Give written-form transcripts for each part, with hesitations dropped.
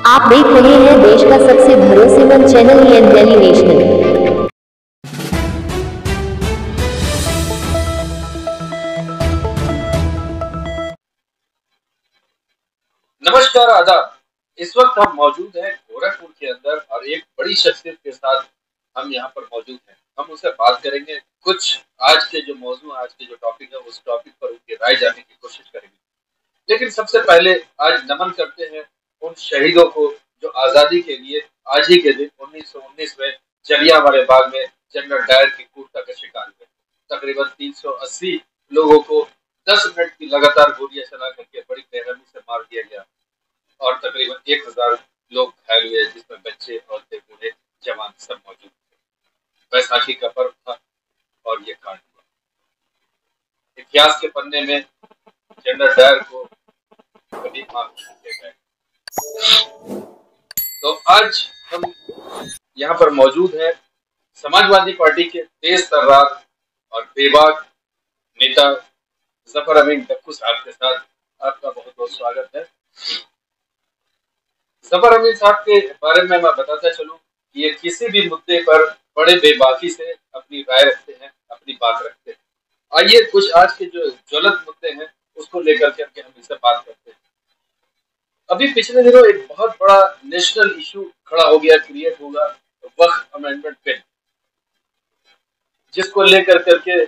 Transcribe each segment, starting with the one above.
आप देख रहे हैं देश का सबसे भरोसेमंद चैनल EN दिल्ली नेशनल। नमस्कार, आदाब। इस वक्त हम मौजूद हैं गोरखपुर के अंदर और एक बड़ी शख्सियत के साथ हम यहाँ पर मौजूद हैं। हम उससे बात करेंगे, कुछ आज के जो मौजू, आज के जो टॉपिक है उस टॉपिक पर उनकी राय जानने की कोशिश करेंगे। लेकिन सबसे पहले आज नमन करते हैं उन शहीदों को जो आजादी के लिए आज ही के दिन 1919 में जलियांवाला बाग में जनरल डायर की क्रूरता का शिकार हुए। तकरीबन 380 लोगों को 10 मिनट की लगातार गोलियां चला करके बड़ी बेरहमी से मार दिया गया और तकरीबन 1000 लोग घायल हुए, जिसमें बच्चे, औरतें, बूढ़े, जवान सब मौजूद थे। बैसाखी का पर्व था और ये कांड हुआ। इतिहास के पन्ने में जनरल डायर को कभी माफ नहीं किया गया। तो आज हम यहाँ पर मौजूद हैं समाजवादी पार्टी के तेज तर्रार और बेबाक नेता जफर अमीन डक्कू साहब के साथ। आपका बहुत बहुत स्वागत है। जफर अमीन साहब के बारे में मैं बताता चलूं कि ये किसी भी मुद्दे पर बड़े बेबाकी से अपनी राय रखते हैं, अपनी बात रखते हैं। आइए कुछ आज के जो ज्वलंत मुद्दे हैं उसको लेकर के हम इनसे बात करते हैं। अभी पिछले दिनों एक बहुत बड़ा नेशनल इशू खड़ा हो गया, क्रिएट होगा, वक्फ अमेंडमेंट बिल, जिसको लेकर करके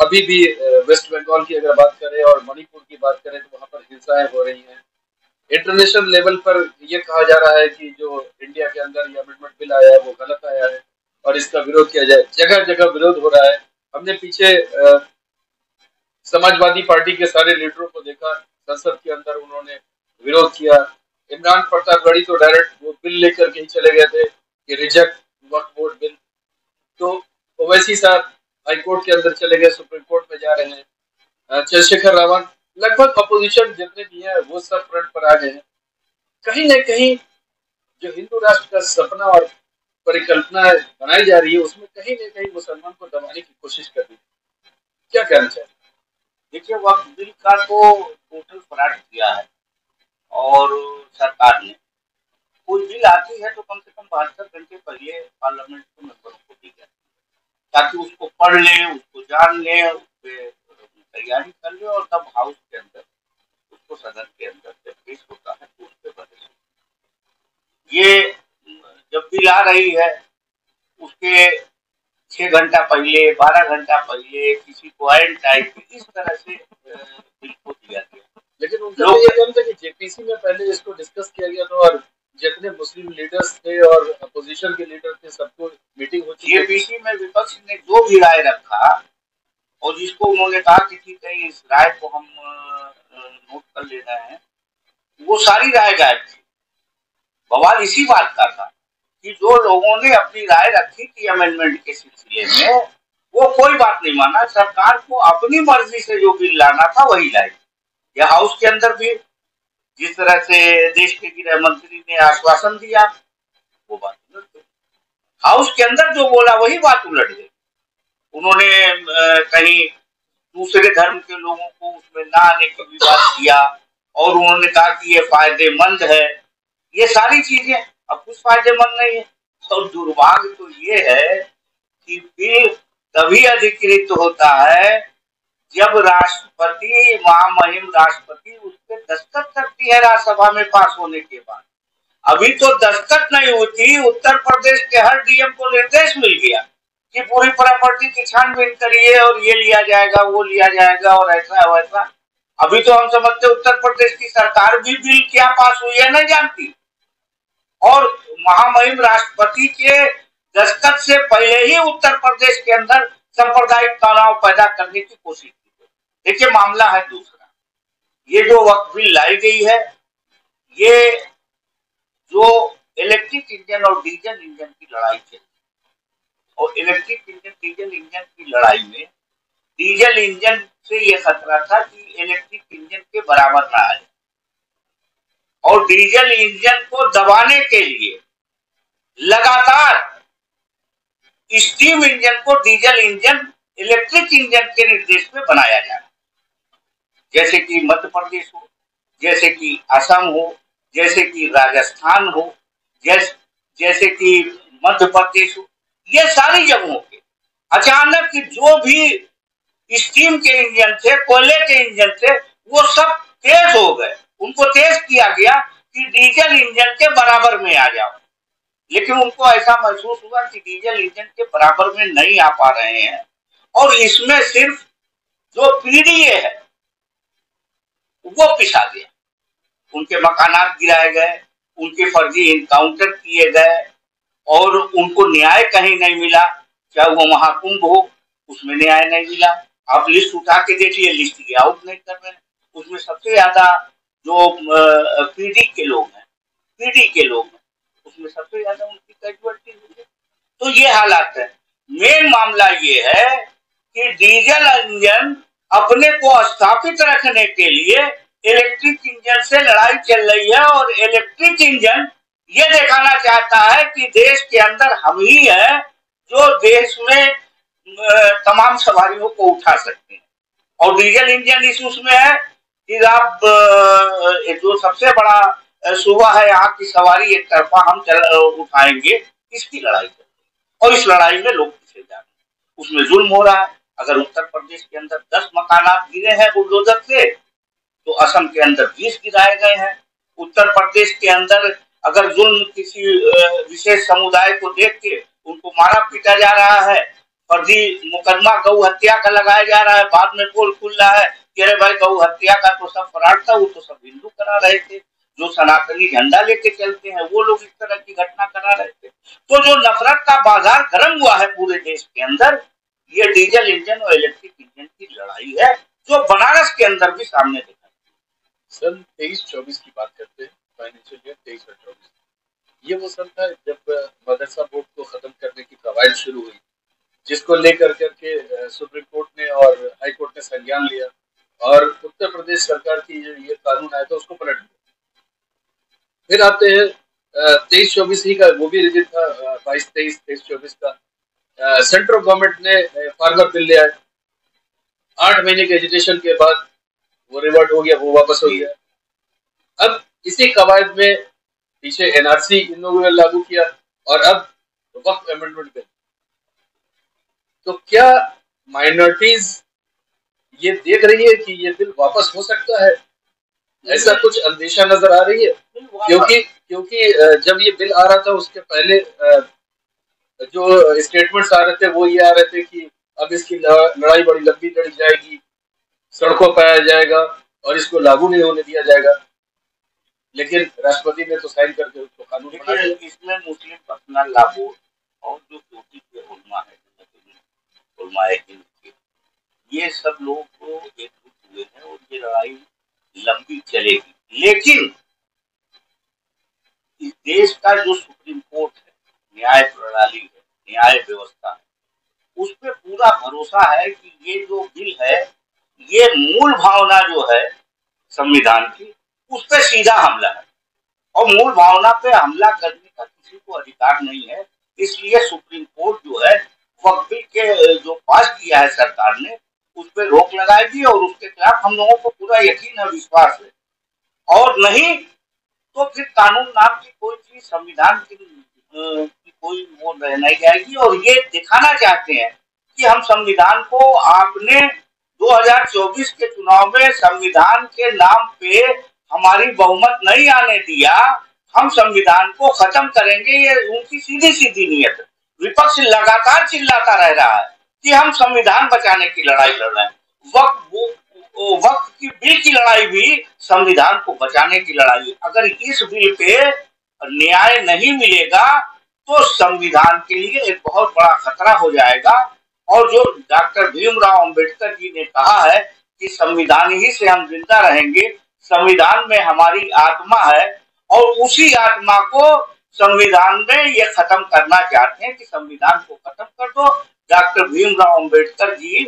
अभी भी वेस्ट बंगाल की अगर बात करें और मणिपुर की बात करें तो वहां पर हिंसाएं हो रही हैं। इंटरनेशनल लेवल पर यह कहा जा रहा है कि जो इंडिया के अंदर ये अमेंडमेंट बिल आया है वो गलत आया है और इसका विरोध किया जाए। जगह जगह विरोध हो रहा है। हमने पीछे समाजवादी पार्टी के सारे लीडरों को देखा, संसद के अंदर उन्होंने विरोध किया। इमरान प्रतापगढ़ी तो डायरेक्ट वो बिल लेकर के ही चले गए थे कि रिजेक्ट वक्फ बोर्ड बिल। तो ओवैसी साहब हाईकोर्ट के अंदर चले गए, सुप्रीम कोर्ट में जा रहे हैं। चंद्रशेखर रावत, लगभग अपोजिशन जितने भी है वो सब फ्रंट पर आ गए हैं। कहीं न कहीं जो हिंदू राष्ट्र का सपना और परिकल्पना बनाई जा रही है उसमें कहीं न कहीं मुसलमान को दबाने की कोशिश कर रही है। क्या कहना चाहिए? देखिए, वक्फ बिल का तो टोटल फ्रॉड किया है और सरकार ने कोई बिल आती है तो कम से कम 72 घंटे पहले पार्लियामेंट के मेंबरों को दी जाती है ताकि उसको पढ़ ले, उसको जान ले, उस पर तैयारी कर ले और तब हाउस के अंदर उसको सदन के अंदर जब पेश होता है तो उस पर बहस। ये जब बिल आ रही है उसके 6 घंटा पहले, 12 घंटा पहले किसी को एंड टाइप इस तरह से बिल को दिया गया। लेकिन उनका ये कहना था कि जेपीसी में पहले इसको डिस्कस किया गया था और जितने मुस्लिम लीडर्स थे और अपोजिशन के लीडर थे सबको मीटिंग हो चुकी है। जेपीसी में विपक्ष ने जो भी राय रखा और जिसको उन्होंने कहा कि ठीक है इस राय को हम नोट कर ले रहे हैं, वो सारी राय गायब थी। बवाल इसी बात का था कि जो लोगों ने अपनी राय रखी थी अमेंडमेंट के सिलसिले में वो कोई बात नहीं माना। सरकार को अपनी मर्जी से जो बिल लाना था वही लाई। यह हाउस के अंदर भी जिस तरह से देश के गृह मंत्री ने आश्वासन दिया वो बात उलट गई। हाउस के अंदर जो बोला वही बात उलट गई। उन्होंने कहीं दूसरे धर्म के लोगों को उसमें ना आने की भी बात किया और उन्होंने कहा कि ये फायदेमंद है। ये सारी चीजें अब कुछ फायदेमंद नहीं है। और दुर्भाग्य तो ये है कि बिल तभी अधिकृत होता है जब राष्ट्रपति, महामहिम राष्ट्रपति उस पर दस्तखत करती है राज्यसभा में पास होने के बाद। अभी तो दस्तखत नहीं होती। उत्तर प्रदेश के हर डीएम को निर्देश मिल गया कि पूरी प्रॉपर्टी की छानबीन करिए और ये लिया जाएगा, वो लिया जाएगा और ऐसा वैसा। अभी तो हम समझते उत्तर प्रदेश की सरकार भी बिल क्या पास हुई है नहीं जानती और महामहिम राष्ट्रपति के दस्तखत से पहले ही उत्तर प्रदेश के अंदर सांप्रदायिक तनाव पैदा करने की कोशिश की। देखिए, मामला है दूसरा। ये जो वक्फ बिल लाई गई है, ये जो इलेक्ट्रिक इंजन और डीजल इंजन की लड़ाई चली और इलेक्ट्रिक इंजन डीजल इंजन की लड़ाई में डीजल इंजन से ये खतरा था कि इलेक्ट्रिक इंजन के बराबर ना आ जाए और डीजल इंजन को दबाने के लिए लगातार स्टीम इंजन को डीजल इंजन इलेक्ट्रिक इंजन के निर्देश में बनाया जा रहा है। जैसे कि मध्य प्रदेश हो, जैसे कि असम हो, जैसे कि राजस्थान हो, जैसे कि मध्य प्रदेश हो, ये सारी जगहों के अचानक जो भी स्टीम के इंजन थे, कोयले के इंजन थे, वो सब तेज हो गए। उनको तेज किया गया कि डीजल इंजन के बराबर में आ जाओ, लेकिन उनको ऐसा महसूस हुआ कि डीजल इंजन के बराबर में नहीं आ पा रहे हैं, और इसमें सिर्फ जो पीडीए है वो पिसा गया। उनके मकानात गिराए गए, उनके फर्जी इनकाउंटर किए गए, और उनको न्याय कहीं नहीं मिला। चाहे वो महाकुंभ हो, उसमें न्याय नहीं मिला। आप लिस्ट उठा के देखिए, लिस्ट की आउट नहीं कर रहे हैं। उसमें सबसे ज्यादा जो पीडी के लोग हैं, उसमें सबसे ज्यादा उनकी कैजुअलिटी हुई है। तो ये हालात है। मेन मामला ये है कि डीजल इंजन अपने को स्थापित रखने के लिए इलेक्ट्रिक इंजन से लड़ाई चल रही है, और इलेक्ट्रिक इंजन ये दिखाना चाहता है कि देश के अंदर हम ही है जो देश में तमाम सवारियों को उठा सकते हैं। और डीजल इंजन इस उसमें है कि आप जो सबसे बड़ा सूबा है, यहाँ की सवारी एक तरफा हम उठाएंगे, इसकी लड़ाई कर, और इस लड़ाई में लोग पीछे जा रहे हैं। उसमें जुल्म हो रहा है। अगर उत्तर प्रदेश के अंदर 10 मकानात गिरे हैं बुलडोजर से, तो असम के अंदर 20 गिराए गए हैं। उत्तर प्रदेश के अंदर अगर जुल्म किसी विशेष समुदाय को देख के उनको मारा पीटा जा रहा है, फर्जी मुकदमा गौ हत्या का लगाया जा रहा है, बाद में पोल खुल रहा है कि अरे भाई गौ हत्या का तो सब फराड था, वो तो सब हिंदू करा रहे थे, जो सनातनी झंडा लेके चलते हैं वो लोग इस तरह की घटना करा रहे थे। तो जो नफरत का बाजार गर्म हुआ है पूरे देश के अंदर, ये डीजल इंजन और इलेक्ट्रिक इंजन की लड़ाई है, जो बनारस के अंदर भी सामने दिखा। सन 23-24 की बात करते हैं, फाइनेंशियल ईयर 23 और 24। ये वो सन था जब मदरसा बोर्ड को खत्म करने की कवायद शुरू हुई, जिसको लेकर के सुप्रीम कोर्ट ने और हाई कोर्ट ने संज्ञान लिया, और उत्तर प्रदेश सरकार की ये कानून आया था उसको पलट दिया। फिर आते हैं 23-24 ही का, वो भी रिजिट था 22-23-23-24 का। सेंट्रल गवर्नमेंट ने फार्मर बिल ले आए। 8 महीने के एजुटेशन के बाद वो रिवर्ट हो गया, वो वापस हो गया। अब इसी कवायद में पीछे एनआरसी इन लोगों ने लागू किया, और अब वक्फ अमेंडमेंट बिल। तो क्या माइनॉरिटीज ये देख रही है कि ये बिल वापस हो सकता है? ऐसा कुछ अंदेशा नजर आ रही है? क्योंकि जब ये बिल आ रहा था उसके पहले जो स्टेटमेंट्स आ रहे थे वो ये आ रहे थे कि अब इसकी लड़ाई बड़ी लंबी लड़ी जाएगी, सड़कों पर आया जाएगा और इसको लागू नहीं होने दिया जाएगा। लेकिन राष्ट्रपति ने तो साइन करके उसको कानून बना दिया। इसमें मुस्लिम पर्सनल लॉ बोर्ड और जो कोटी के उलमा है, ये सब लोग को एकजुट हुए हैं, और ये लड़ाई लंबी चलेगी। लेकिन इस देश का जो सुप्रीम कोर्ट है, न्याय प्रणाली है, न्याय व्यवस्था है, उस पर पूरा भरोसा है कि ये जो बिल है, ये मूल भावना जो है संविधान की, उस पर सीधा हमला है, और मूल भावना पे हमला करने का किसी को अधिकार नहीं है। इसलिए सुप्रीम कोर्ट जो है वक्फ बिल के जो पास किया है सरकार ने, उस पर रोक लगाएगी, और उसके खिलाफ हम लोगों को पूरा यकीन है, विश्वास है। और नहीं तो फिर कानून नाम की कोई चीज संविधान की कोई वो रह नहीं जाएगी। और ये दिखाना चाहते हैं कि हम संविधान को, आपने 2024 के चुनाव में संविधान के नाम पे हमारी बहुमत नहीं आने दिया, हम संविधान को खत्म करेंगे, ये उनकी सीधी सीधी नीयत है। विपक्ष लगातार चिल्लाता रह रहा है कि हम संविधान बचाने की लड़ाई लड़ रहे हैं। वक्त की बिल की लड़ाई भी संविधान को बचाने की लड़ाई है। अगर इस बिल पे न्याय नहीं मिलेगा तो संविधान के लिए एक बहुत बड़ा खतरा हो जाएगा। और जो डॉक्टर भीमराव अंबेडकर जी ने कहा है कि संविधान ही से हम जिंदा रहेंगे, संविधान में हमारी आत्मा है, और उसी आत्मा को संविधान में ये खत्म करना चाहते हैं कि संविधान को खत्म कर दो। डॉक्टर भीमराव अंबेडकर जी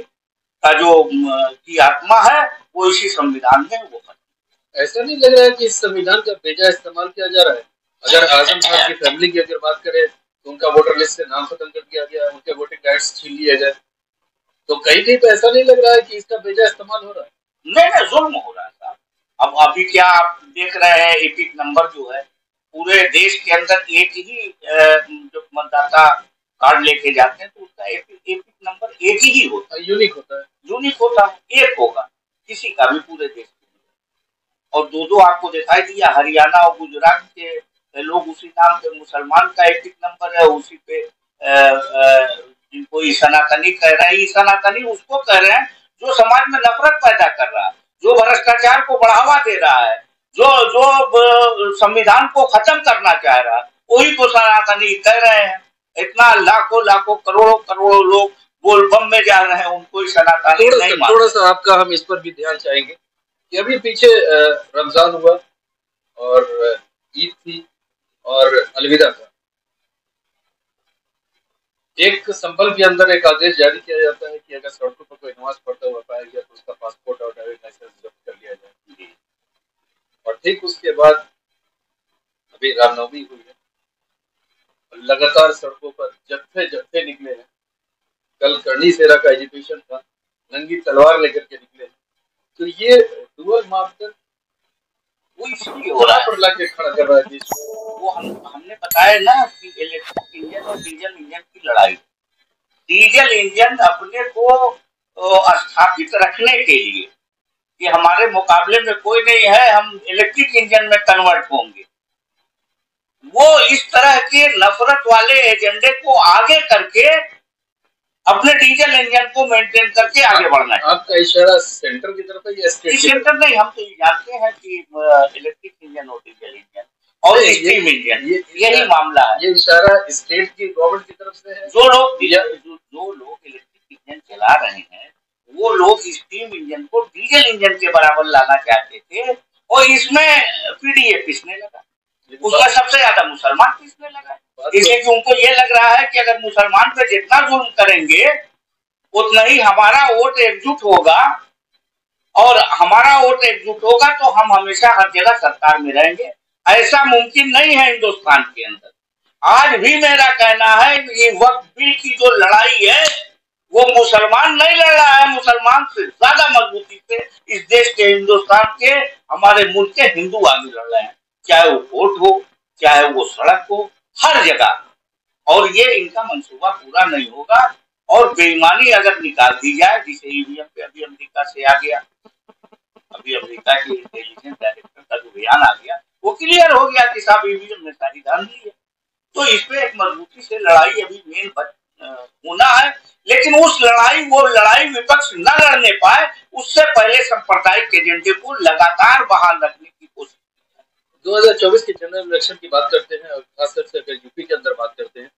का जो की आत्मा है वो इसी संविधान में वो खत्म। ऐसा नहीं लग रहा है कि इस संविधान का बेजा इस्तेमाल किया जा रहा है? अगर आजम साहब की फैमिली की अगर बात करें तो उनका वोटर लिस्ट से नाम खत्म कर दिया गया, उनके वोटिंग राइट्स छीन लिए गए, तो कहीं कहीं तो ऐसा नहीं लग रहा है कि इसका बेजा इस्तेमाल हो रहा है? नहीं, जुल्म हो रहा है साहब, अब अभी क्या आप देख रहे हैं, एपिक नंबर जो है पूरे देश के अंदर एक ही जो मतदाता कार्ड लेके जाते हैं तो उसका एपिक नंबर एक ही होता है, यूनिक होता है, यूनिक होता है, एक होगा, किसी का भी पूरे देश में। और दो आपको दिखाई दिया, हरियाणा और गुजरात के लोग उसी नाम पे, मुसलमान का एपिक नंबर है, उसी पे जिनको ई सनातनी कह रहे हैं, ई सनातनी उसको कह रहे हैं जो समाज में नफरत पैदा कर रहा है, जो भ्रष्टाचार को बढ़ावा दे रहा है, जो संविधान को खत्म करना चाह रहा है, वही को सनातनी कह रहे हैं। इतना लाखों लाखों करोड़ों करोड़ों लोग बोलबम में जा रहे हैं, उनको ही सनातनी नहीं मानते। थोड़ा सा आपका हम इस पर भी ध्यान चाहेंगे कि अभी पीछे रमजान हुआ और ईद थी और अलविदा था, एक संबल के अंदर एक आदेश जारी किया जाता है कि अगर सड़कों पर कोई नमाज पढ़ता हुआ पाया गया तो उसका पासपोर्ट और ड्राइविंग लाइसेंस जब्त कर लिया जाए। और ठीक उसके बाद अभी रामनवमी हुई है, लगातार सड़कों पर जत्थे निकले हैं। कल करनी सेरा का एजुकेशन था, नंगी तलवार लेकर के निकले हैं। तो ये डुअल मापदंड वो इसलिए हो रहा है, पर लाके खड़ा कर रहा है देश को। वो हमने बताया ना कि इलेक्ट्रिक इंजन और डीजल इंजन की लड़ाई। डीजल इंजन अपने को स्थापित रखने के लिए कि हमारे मुकाबले में कोई नहीं है, हम इलेक्ट्रिक इंजन में कन्वर्ट होंगे, वो इस तरह के नफरत वाले एजेंडे को आगे करके अपने डीजल इंजन को मेंटेन करके आगे बढ़ना है। आपका इशारा सेंटर की तरफ है या स्टेट की तरफ? सेंटर नहीं, हम तो जानते हैं कि इलेक्ट्रिक इंजन और डीजल इंजन और स्टीम इंजन यही मामला है। ये इशारा स्टेट की गवर्नमेंट की तरफ से है। जो लोग इलेक्ट्रिक इंजन चला रहे हैं वो लोग स्टीम इंजन को डीजल इंजन के बराबर लाना चाहते थे, और इसमें पीडीए पिसने लगा, उसमें सबसे ज्यादा मुसलमान पिसने लगा, इसलिए कि उनको ये लग रहा है कि अगर मुसलमान पे जितना जुल्म करेंगे उतना ही हमारा वोट एकजुट होगा, और हमारा वोट एकजुट होगा तो हम हमेशा हर जगह सरकार में रहेंगे। ऐसा मुमकिन नहीं है हिंदुस्तान के अंदर। आज भी मेरा कहना है कि ये वक्फ बिल की जो लड़ाई है वो मुसलमान नहीं लड़ रहा है, मुसलमान से ज्यादा मजबूती से इस देश के, हिंदुस्तान के, हमारे मुल्क के हिंदू आगे लड़ रहे हैं, चाहे वो कोर्ट हो, चाहे वो सड़क हो, हर जगह। और ये इनका मंसूबा पूरा नहीं होगा, और बेईमानी अगर निकाल दी जाए, जिसे ईवीएम पे अभी अमेरिका से आ गया, अभी अमेरिका के इंटेलिजेंस डायरेक्टर का जो बयान आ गया वो क्लियर हो गया कि साहब ईवीएम में सारी धांधली है। तो इस पे एक मजबूती से लड़ाई अभी मेन होना है, लेकिन वो लड़ाई विपक्ष न लड़ने पाए, उससे पहले सांप्रदायिक एजेंडे को लगातार बहाल रखने की कोशिश। 2024 के जनरल इलेक्शन की बात करते हैं, और खासकर से अगर यूपी के अंदर बात करते हैं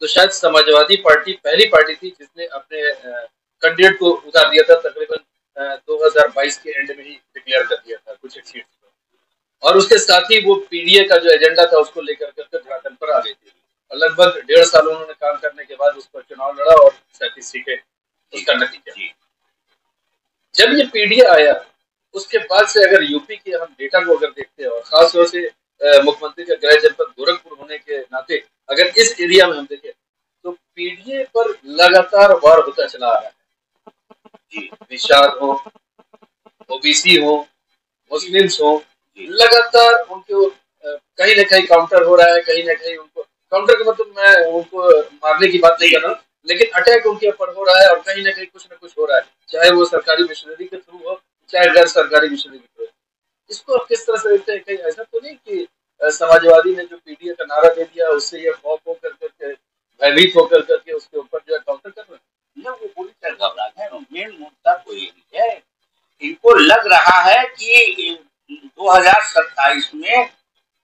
तो शायद समाजवादी पार्टी पहली पार्टी थी जिसने अपने कैंडिडेट को उतार दिया था, तकरीबन 2022 के एंड में ही डिक्लेयर कर दिया था कुछ एक सीट पर, और उसके साथ ही वो पीडीए का जो एजेंडा था उसको लेकर के धरातल पर आ गई थी। और लगभग 1.5 साल उन्होंने काम करने के बाद उस पर चुनाव लड़ा और 37 सीटें उसका नतीजा। जब ये पीडीए आया उसके बाद से अगर यूपी के हम डेटा को अगर देखते हैं, और खासतौर से मुख्यमंत्री का गृह जनपद गोरखपुर होने के नाते अगर इस एरिया में हम देखें तो पीडीए पर लगातार वार होता चला आ रहा है। निषाद हो, ओबीसी हो, मुस्लिम्स हो, लगातार उनको कहीं ना कहीं काउंटर हो रहा है, कहीं ना कहीं उनको काउंटर का मतलब मैं उनको मारने की बात नहीं कर रहा, लेकिन अटैक उनके ऊपर हो रहा है, और कहीं ना कहीं कुछ ना कुछ हो रहा है, चाहे वो सरकारी मिशनरी के थ्रू हो, चाहे गैर सरकारी मिशनरी के थ्रू। इसको आप किस तरह से देखते हैं? कहीं ऐसा तो नहीं कि समाजवादी ने जो पीडीए का नारा दे दिया उससे ये खौफ होकर करके, भयभीत होकर करके उसके ऊपर जो है काउंटर कर रहे हैं? वो पूरी तरह घबरा है। मेन मुद्दा तो यही है, इनको लग रहा है कि 2027 में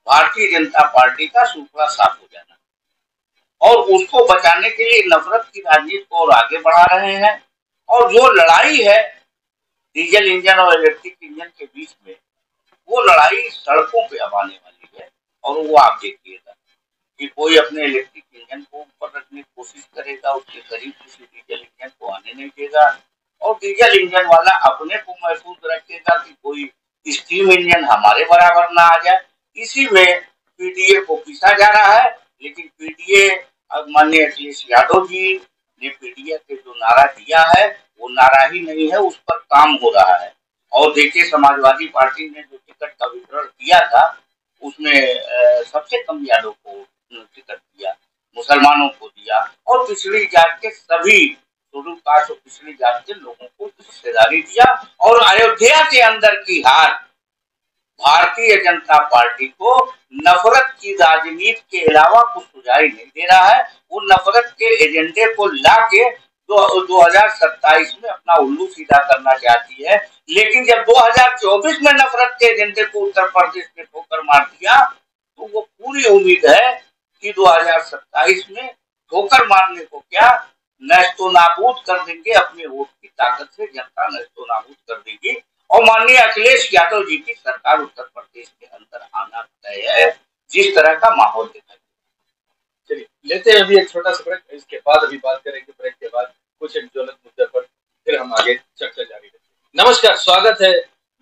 भारतीय जनता पार्टी का सूखड़ा साफ हो जाना, और उसको बचाने के लिए नफरत की राजनीति को और आगे बढ़ा रहे हैं। और जो लड़ाई है डीजल इंजन और इलेक्ट्रिक इंजन के बीच में, वो लड़ाई सड़कों पे अब आने वाली है, और वो आप देखिएगा कि कोई अपने इलेक्ट्रिक इंजन को ऊपर रखने की कोशिश करेगा, उसके करीब किसी डीजल इंजन को आने नहीं देगा, और डीजल इंजन वाला अपने को महफूज रखेगा कि कोई स्टीम इंजन हमारे बराबर ना आ जाए। इसी में पीडीए को पीसा जा रहा है, लेकिन पीडीए, माननीय अखिलेश यादव जी ने पीडीए के जो नारा दिया है वो नारा ही नहीं है, उस पर काम हो रहा है। और देखिए समाजवादी पार्टी ने जो टिकट का वितरण किया था उसमें सबसे कम यादव को टिकट दिया, मुसलमानों को दिया और पिछड़ी जात के सभी शेड्यूल कास्ट और पिछड़ी जात के लोगों को हिस्सेदारी दिया। और अयोध्या के अंदर की हार भारतीय जनता पार्टी को नफरत की राजनीति के अलावा कुछ सुझाई नहीं दे रहा है। वो नफरत के एजेंडे को लाके 2027 में अपना उल्लू सीधा करना चाहती है, लेकिन जब 2024 में नफरत के एजेंडे को उत्तर प्रदेश में ठोकर मार दिया तो वो पूरी उम्मीद है कि 2027 में ठोकर मारने को क्या नष्टो नाबूद कर देंगे, अपने वोट की ताकत से जनता नष्टो नाबूद कर देगी और माननीय अखिलेश यादव जी की सरकार उत्तर प्रदेश के अंदर आना तय है, जिस तरह का माहौल दिखाई। चलिए लेते हैं अभी एक छोटा सा ब्रेक, इसके बाद अभी बात करेंगे ब्रेक के बाद कुछ एक ज्वलंत मुद्दे पर, फिर हम आगे चर्चा जारी रखेंगे। नमस्कार, स्वागत है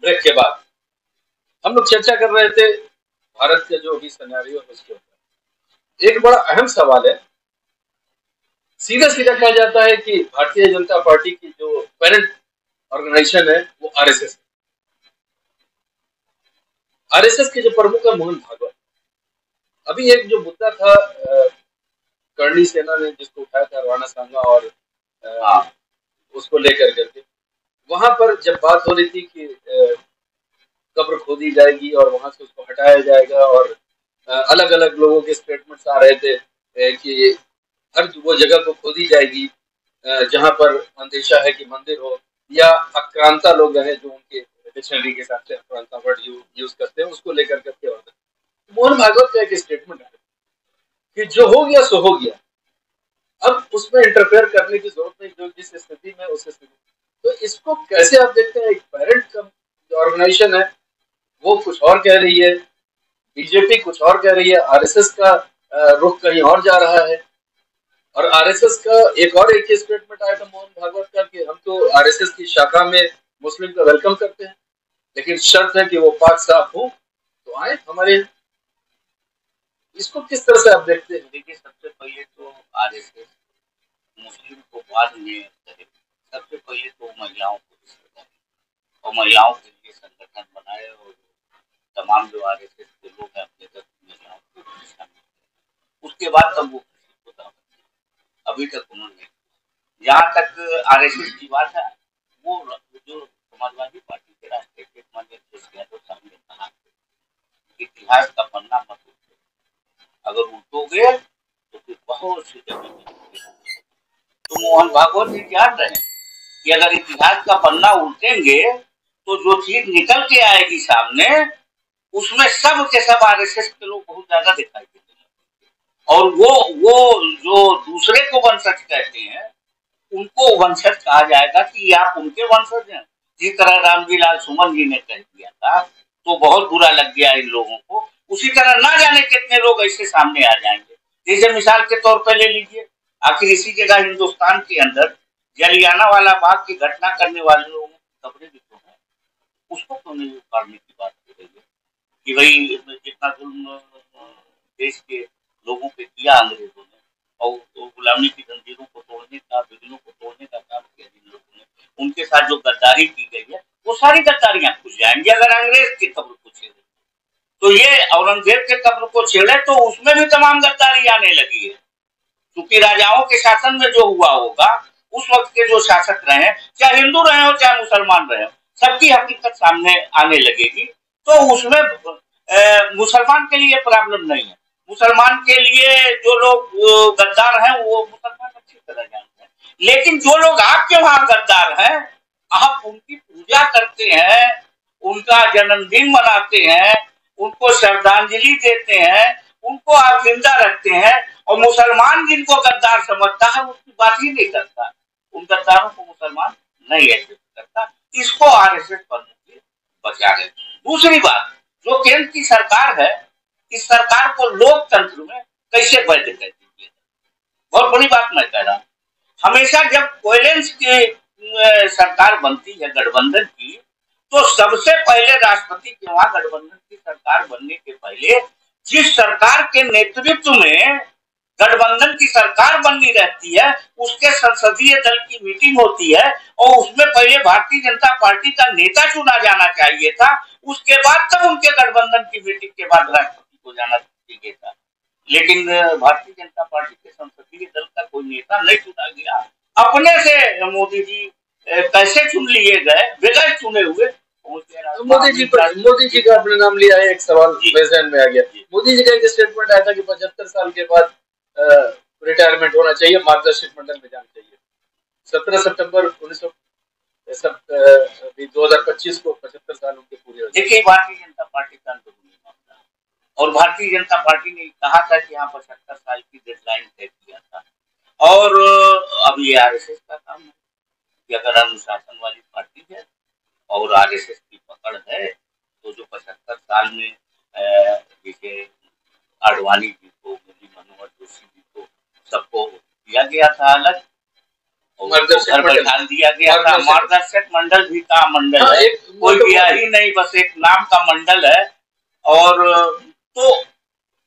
ब्रेक के बाद। हम लोग चर्चा कर रहे थे भारत का जो अभी सिनेरियो है उसके ऊपर। एक बड़ा अहम सवाल है, सीधा सीधा कहा जाता है कि भारतीय जनता पार्टी की जो पेरेंट ऑर्गेनाइजेशन है वो आरएसएस। आरएसएस के जो प्रमुख है मोहन भागवत। अभी एक जो मुद्दा था करणी सेना ने जिसको उठाया था राणा सांगा और उसको लेकर करके, वहां पर जब बात हो रही थी कि कब्र खोदी जाएगी और वहां से उसको हटाया जाएगा और अलग अलग लोगों के स्टेटमेंट्स आ रहे थे कि हर वो जगह को खोदी जाएगी जहां पर अंदेशा है कि मंदिर हो या आक्रांता लोग हैं जो उनके डिक्शनरी के हिसाब से आक्रांता वर्ड यूज करते हैं, उसको लेकर करके होता है। मोहन भागवत का एक स्टेटमेंट है कि जो हो गया सो हो गया, अब उसमें इंटरफेयर करने की जरूरत नहीं, जो जिस स्थिति में उस स्थिति। तो इसको कैसे आप देखते हैं? एक पेरेंट का जो ऑर्गेनाइजेशन है वो कुछ और कह रही है, बीजेपी कुछ और कह रही है, आरएसएस का रुख कहीं और जा रहा है। और आरएसएस का एक स्टेटमेंट आया था मोहन भागवत का कि हम तो आरएसएस की शाखा में मुस्लिम का वेलकम करते हैं, लेकिन शर्त है कि वो पाक साफ हो तो आए हमारे। इसको किस तरह से आप देखते हैं? देखिए, सबसे पहले तो आरएसएस मुस्लिम को बाद में करे, सबसे पहले तो महिलाओं को और महिलाओं के लिए संगठन बनाए और तमाम जो आरएसएस के लोग हैं अपने तक महिलाओं को शामिल, उसके बाद तब वो किसी को अभी तक उन्होंने, जहाँ तक आरएसएस की बात है, वो जो समाजवादी पार्टी के राष्ट्रीय तो सामने कहा इतिहास का पन्ना मत उल्टो, अगर उल्टोगे तो फिर बहुत सी जगह तो मोहन भागवत जी जान रहे हैं कि अगर इतिहास का पन्ना उल्टेंगे तो जो चीज निकल के आएगी सामने उसमें सब के सब आरएसएस के लोग बहुत ज्यादा दिखाई देते हैं। और वो जो दूसरे को वंशज कहते हैं उनको वंशज कहा जाएगा कि आप उनके वंशज हैं। जिस तरह रामजीलाल सुमन जी ने कह दिया था तो बहुत बुरा लग गया इन लोगों को, उसी तरह ना जाने कितने लोग ऐसे सामने आ जाएंगे। जैसे मिसाल के तौर पर ले लीजिए, आखिर इसी जगह हिंदुस्तान के अंदर जलियाना वाला बाग की घटना करने वाले लोगों की खबरें भी तो है, उसको क्यों नहीं उखाड़ने की बात हो रही है कि भाई जितना जुल्म देश के लोगों पे किया अंग्रेजों ने और गुलामी की जंजीरों को तोड़ने का, बिजलों को तोड़ने का काम किया जिन लोगों ने, उनके साथ जो गद्दारी की गई है वो सारी गद्दारियां खुल जाएंगी अगर अंग्रेज की कब्र को छेड़े। तो ये औरंगजेब के कब्र को छेड़े तो उसमें भी तमाम गद्दारी आने लगी है, क्योंकि राजाओं के शासन में जो हुआ होगा उस वक्त के जो शासक रहे, चाहे हिंदू रहे हो चाहे मुसलमान रहे हो, सबकी हकीकत सामने आने लगेगी। तो उसमें मुसलमान के लिए प्रॉब्लम नहीं है, मुसलमान के लिए जो लोग गद्दार हैं वो मुसलमान अच्छी तरह जानते हैं, लेकिन जो लोग आपके वहां गद्दार हैं आप उनकी पूजा करते हैं, उनका जन्मदिन मनाते हैं, उनको श्रद्धांजलि देते हैं, उनको आप जिंदा रखते हैं, और मुसलमान जिनको गद्दार समझता है उसकी बात ही नहीं करता, उन गद्दारों को मुसलमान नहीं एक्सेप्ट करता। इसको आरएसएस पर बचा रहे। दूसरी बात, जो केंद्र की सरकार है, इस सरकार को लोकतंत्र में कैसे वैध कर दीजिए, बहुत बड़ी बात मैं कह रहा हूँ। हमेशा जब कोयलेंस की सरकार बनती है गठबंधन की, तो सबसे पहले राष्ट्रपति के वहां गठबंधन की सरकार बनने के पहले जिस सरकार के नेतृत्व में गठबंधन की सरकार बननी रहती है, उसके संसदीय दल की मीटिंग होती है और उसमें पहले भारतीय जनता पार्टी का नेता चुना जाना चाहिए था, उसके बाद तब उनके गठबंधन की मीटिंग के बाद राष्ट्रपति को जाना चाहिए था। लेकिन भारतीय जनता पार्टी के संसदीय दल का कोई नेता नहीं चुना गया। अपने से मोदी जी कैसे चुन लिए गए, बगैर चुने हुए मोदी जी का अपना नाम लिया है, एक सवाल मेरे ज़हन में आ गया। मोदी जी का एक स्टेटमेंट आया था कि 75 साल के बाद रिटायरमेंट होना चाहिए, मार्गदर्शक मंडल में जाना चाहिए। 17 सितंबर 2025 को 75 साल उनके पूरे हो। देखिए, भारतीय जनता पार्टी का अंदरूनी मामला और भारतीय जनता पार्टी ने कहा था कि यहाँ 75 साल की डेडलाइन तय किया था और अब ये आरएसएस का काम है कि अगर अनुशासन वाली पार्टी है और आरएसएस की पकड़ है तो जो 75 साल में जैसे आडवाणी जी को, मुरली मनोहर जोशी जी को, सबको दिया गया था अलग और ध्यान दिया गया था। मार्गदर्शक मंडल भी का मंडल है, कोई गया ही नहीं, बस एक नाम का मंडल है। और तो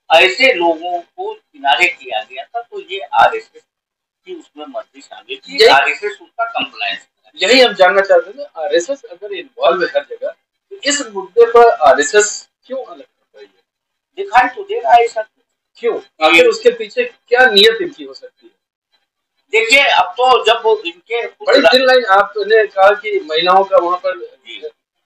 ऐसे लोगों को किनारे किया गया था, तो ये आरएसएस की उसमें मर्जी शामिल थी, आरएसएस उसका कंप्लायंस। यही हम जानना चाहते थे, आरएसएस अगर इन्वॉल्व है हर जगह, तो इस मुद्दे पर आरएसएस क्यों अलग कर रही है? दिखाई तो दे रहा है ऐसा, क्यों? आखिर उसके पीछे क्या नियत इनकी हो सकती है? देखिए, अब तो जब इनके बड़ी थिन लाइन, आपने कहा कि महिलाओं का वहाँ पर,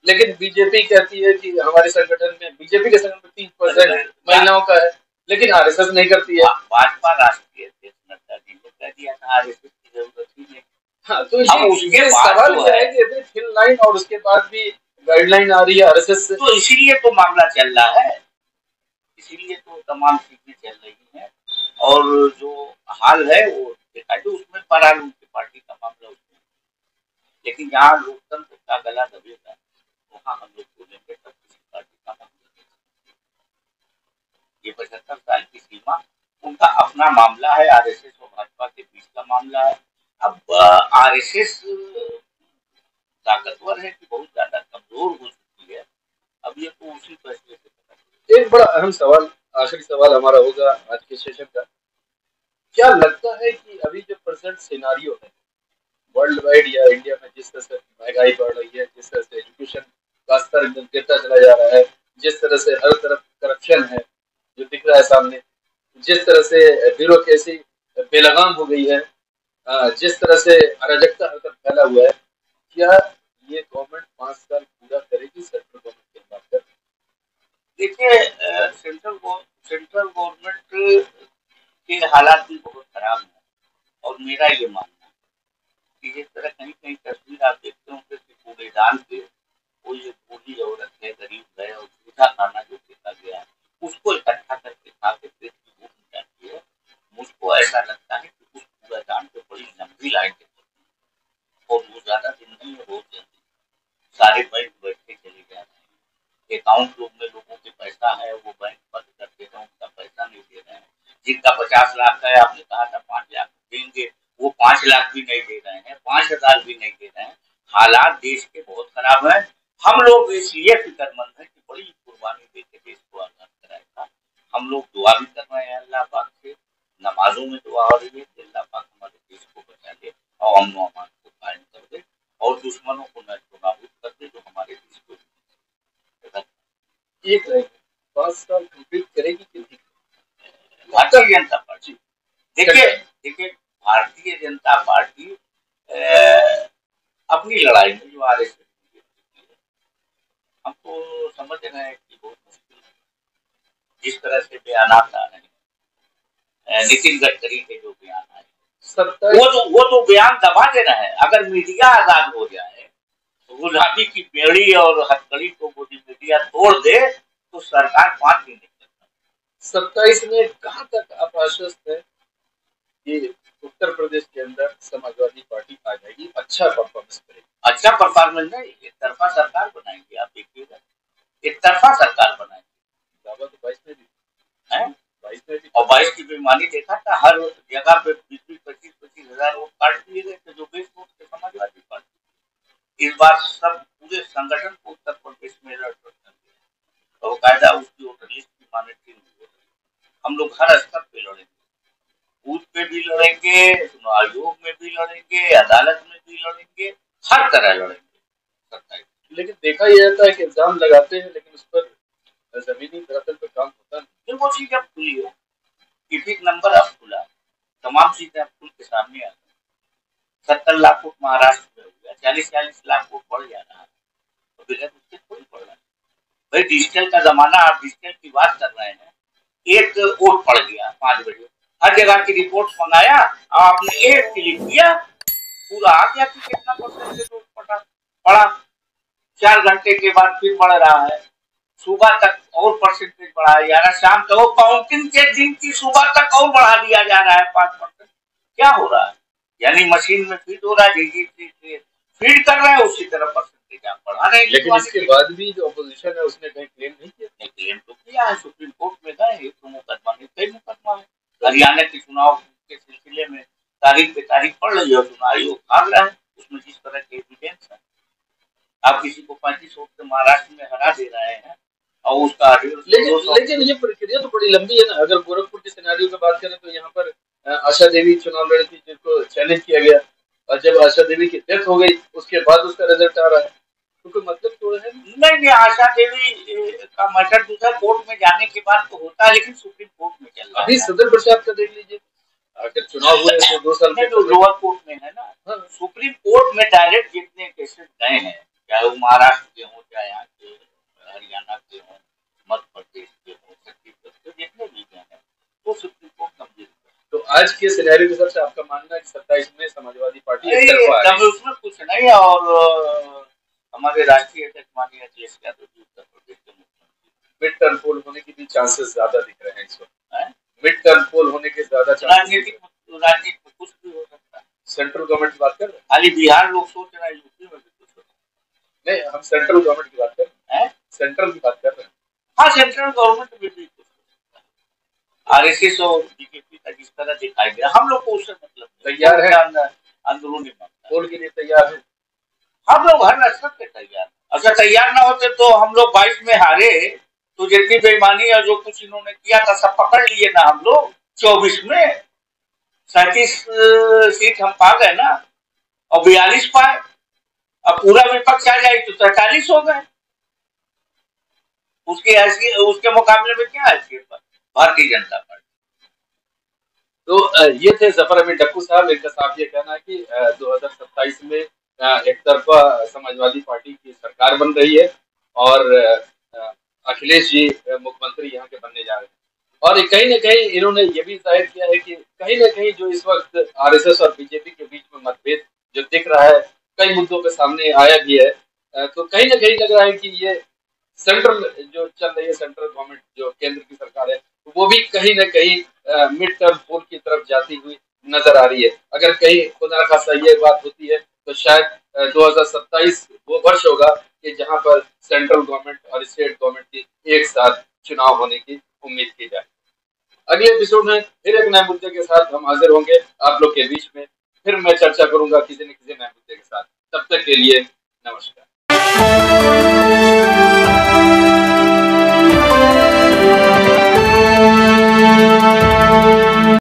लेकिन बीजेपी कहती है कि हमारे संगठन में, बीजेपी के संगठन में 3% महिलाओं का है, लेकिन आरएसएस नहीं करती है। भाजपा राष्ट्रीय अध्यक्ष नड्डा जी ने कह दिया था आरएसएस की जरूरत ही नहीं। हाँ, तो ये सवाल है कि इतनी थिन लाइन और उसके बाद भी गाइडलाइन आ रही है आरएसएस से, तो इसीलिए तो मामला चल रहा है, इसीलिए तो तमाम चीजें चल रही हैं। और जो हाल है वो देखा तो उसमें पराल उनकी पार्टी का मामला उसमें, लेकिन जहाँ लोकतंत्र का गला दबेगा वहाँ हम लोग बोलेंगे तब किसी पार्टी का मामला। ये 75 साल की सीमा उनका अपना मामला है, आरएसएस और भाजपा के बीच का मामला है। अब आरएसएस ताकतवर है कि बहुत ज्यादा कमजोर हो चुकी है, अब ये तो उसी फैसले से। एक बड़ा अहम सवाल, आखिरी सवाल हमारा होगा आज के सेशन का, क्या लगता है कि अभी जो प्रेजेंट सिनारियो है वर्ल्ड वाइड या इंडिया में, जिस तरह से महंगाई बढ़ रही है, जिस तरह से एजुकेशन का स्तर गिरता चला जा रहा है, जिस तरह से हर तरफ करप्शन है जो दिख रहा है सामने, जिस तरह से ब्यूरोक्रेसी बेलगाम हो गई है, जिस तरह से अराजकता हर तरफ फैला हुआ है, क्या ये गवर्नमेंट 5 साल पूरा करेगी सेंट्रल गवर्नमेंट की बात कर? देखिए, सेंट्रल गवर्नमेंट के हालात भी बहुत खराब है और मेरा ये मानना है कि जिस तरह कहीं कहीं तस्वीर आप देखते होंगे कि कूड़ेदान पे वो ये बूढ़ी औरत है, गरीब है और जूठा खाना जो फेंका गया है उसको इकट्ठा करके खा के पेट की भूख मिटाती है। मुझको ऐसा लगता है कि उस कूड़ेदान पे बड़ी लंबी लाइन और वो ज्यादा दिन नहीं है, बहुत जल्दी सारे बैंक बैठे चले जा रहे हैं। अकाउंट में लोगों के पैसा है वो बैंक बंद कर दे रहे हैं, उनका पैसा नहीं दे रहे हैं। जिनका 50 लाख है, आपने कहा था 5 लाख देंगे, वो 5 लाख भी नहीं दे रहे हैं, 5,000 भी नहीं दे रहे हैं। हालात देश के बहुत खराब है। हम लोग इसलिए फिक्रमंद है कि बड़ी कुर्बानी देके देश को आजाद कराएगा। हम लोग दुआ भी कर रहे हैं अल्लाह पाक से, नमाजों में दुआ हो रही है कि अल्लाह पाक हमारे देश को बचा ले और अमन व अमान को कायम कर दे और दुश्मनों को नाबूद कर दे जो हमारे देश को। एक 5 साल कंप्लीट करेगी कि नहीं भारतीय जनता पार्टी? देखिए भारतीय जनता पार्टी अपनी लड़ाई में जो आरएसएस हमको समझ रहे हैं कि बहुत मुश्किल है। जिस तरह से बयान आ रहे हैं, नितिन गडकरी के जो बयान आए वो तो बयान दबा देना है। अगर मीडिया आजाद हो जाए, गुलाबी की बेड़ी और हथकड़ी को मीडिया तोड़ दे तो सरकार 5 दिन नहीं करता। 27 में कहां तक आप आश्वस्त है कि उत्तर प्रदेश के अंदर समाजवादी पार्टी आ जाएगी, अच्छा परफॉर्मेंस करेगी? अच्छा परफॉर्मेंस नहीं, एक तरफा सरकार बनाएंगे, आप देखिएगा एक तरफा सरकार बनाएंगे। दावा तो 22 में भी है, 22 की बेईमानी देखा था, हर जगह पे 20-25 हजार वोट काट दिए गए थे जो बेस वोट थे समाजवादी पार्टी। इस बार सब पूरे संगठन को उत्तर प्रदेश में अलर्ट कर दिया और कायदा उसकी वोटर लिस्ट की मॉनिटरिंग। हम लोग हर स्तर पे लड़ेंगे बूथ पे भी लड़ेंगे, चुनाव आयोग में भी लड़ेंगे, अदालत में भी लड़ेंगे, हर तरह लड़ेंगे। लेकिन देखा यह जाता है कि इल्जाम लगाते हैं लेकिन उस पर जमीनी धरातल पर काम होता नहीं। फिर वो चीज अब खुली है, टिकट नंबर अब खुला, तमाम चीजें अब खुल के सामने आ गई। 70 लाख वोट महाराष्ट्र में हो गया, 40-40 लाख वोट बढ़ जा रहा है, तो बिना उससे थोड़ी बढ़ रहा है भाई। डिजिटल का जमाना, आप डिजिटल की बात कर रहे हैं, एक वोट पड़ गया 5 बजे, हर जगह की रिपोर्ट मंगाया, आपने एक क्लिक किया, पूरा आ गया कि कितना परसेंटेज वोट पड़ा। 4 घंटे के बाद फिर बढ़ रहा है, सुबह तक और परसेंटेज बढ़ाया जा रहा है, शाम तक, वो काउंटिंग के दिन की सुबह तक और बढ़ा दिया जा रहा है 5%। क्या हो रहा है? यानी मशीन में फीड हो रहा है, फीड कर रहे हैं, उसी तरह परसेंटेज आप बढ़ा रहे हैं। लेकिन इसके बाद भी जो अपोजिशन है उसने कहीं क्लेम नहीं किया। क्लेम तो किया है, सुप्रीम कोर्ट में गए, एक तो मुकदमा में, कई मुकदमा है। हरियाणा के चुनाव के सिलसिले में तारीख पे तारीख पड़ रही है, चुनाव आयोग भाग रहा है, उसमें जिस तरह के एविडेंस है। आप किसी को 35 वोट से महाराष्ट्र में हरा दे रहे हैं और उसका लेकिन ये प्रक्रिया तो बड़ी लंबी है ना। अगर गोरखपुर के सिनेरियो की बात करें तो यहाँ पर आशा देवी चुनाव लड़ी थी, जिसको चैलेंज किया गया, और जब आशा देवी की डेथ हो गई उसके बाद उसका रिजल्ट आ रहा है, तो कोई मतलब तो है नहीं। आशा देवी का मैटर दूसरा कोर्ट में जाने के बाद तो होता है, लेकिन सुप्रीम कोर्ट में चल रहा है। अभी सदर प्रसाद का देख लीजिए, अगर चुनाव हुए तो 2 साल तो लोअर कोर्ट में है ना। सुप्रीम कोर्ट में डायरेक्ट जितने केसेस गए हैं, चाहे वो महाराष्ट्र के हों, चाहे यहाँ के हरियाणा के हों, मध्य प्रदेश के हों, छत्तीसगढ़ के, जितने भी गए हैं, वो सुप्रीम कोर्ट कमजोर। तो आज के सिनेरियो के हिसाब से आपका मानना है कि 27 में समाजवादी पार्टी उसमें कुछ नहीं है। और हमारे राष्ट्रीय अध्यक्ष माननीय अखिलेश यादव जी उत्तर प्रदेश के मुख्यमंत्री, मिड टर्म पोल होने के भी चांसेस ज्यादा दिख रहे हैं इस वक्त। मिड टर्म पोल होने के ज्यादा राजनीति में कुछ भी हो सकता है। सेंट्रल गवर्नमेंट की बात कर रहे हैं, खाली बिहार लोग सोच रहे हैं, यूपी में भी कुछ हो सकता है। नहीं, हम सेंट्रल गवर्नमेंट की बात कर रहे हैं, सेंट्रल की बात कर रहे हैं। हाँ, सेंट्रल गवर्नमेंट में भी कुछ हो सकता है। आरएसएस और बीजेपी का जिस तरह दिखाई गया, हम लोग को उससे मतलब तैयार है, अंदरूनी पोल के लिए तैयार है। हम लोग हर नस्बत पे तैयार। अगर तैयार ना होते तो हम लोग 22 में हारे, तो जितनी बेईमानी और जो कुछ इन्होंने किया था सब पकड़ लिए ना हम लोग। 24 में 37 सीट हम पा गए ना, और 42 पाए। अब पूरा विपक्ष आ जाए तो 43 हो गए। उसके मुकाबले में क्या हैसियत पर भारतीय जनता पार्टी। तो ये थे जफर अमीन डक्कू साहब। इनका साफ ये कहना है कि 2027 में एक तरफा समाजवादी पार्टी की सरकार बन रही है और अखिलेश जी मुख्यमंत्री यहाँ के बनने जा रहे हैं। और कहीं न कहीं इन्होंने ये भी जाहिर किया है कि कहीं न कहीं जो इस वक्त आरएसएस और बीजेपी के बीच में मतभेद जो दिख रहा है, कई मुद्दों पे सामने आया भी है, तो कहीं न कहीं लग रहा है कि ये सेंट्रल जो चल रही है, सेंट्रल गवर्नमेंट जो केंद्र की सरकार है, वो भी कहीं न कहीं मिड टर्म पोल की तरफ जाती हुई नजर आ रही है। अगर कहीं खुदा का सही ये बात होती है तो शायद 2027 वो वर्ष होगा कि जहां पर सेंट्रल गवर्नमेंट और स्टेट गवर्नमेंट की एक साथ चुनाव होने की उम्मीद की जाए। अगले एपिसोड में फिर एक नए मुद्दे के साथ हम हाजिर होंगे आप लोग के बीच में। फिर मैं चर्चा करूंगा किसी न किसी नए मुद्दे के साथ। तब तक के लिए नमस्कार।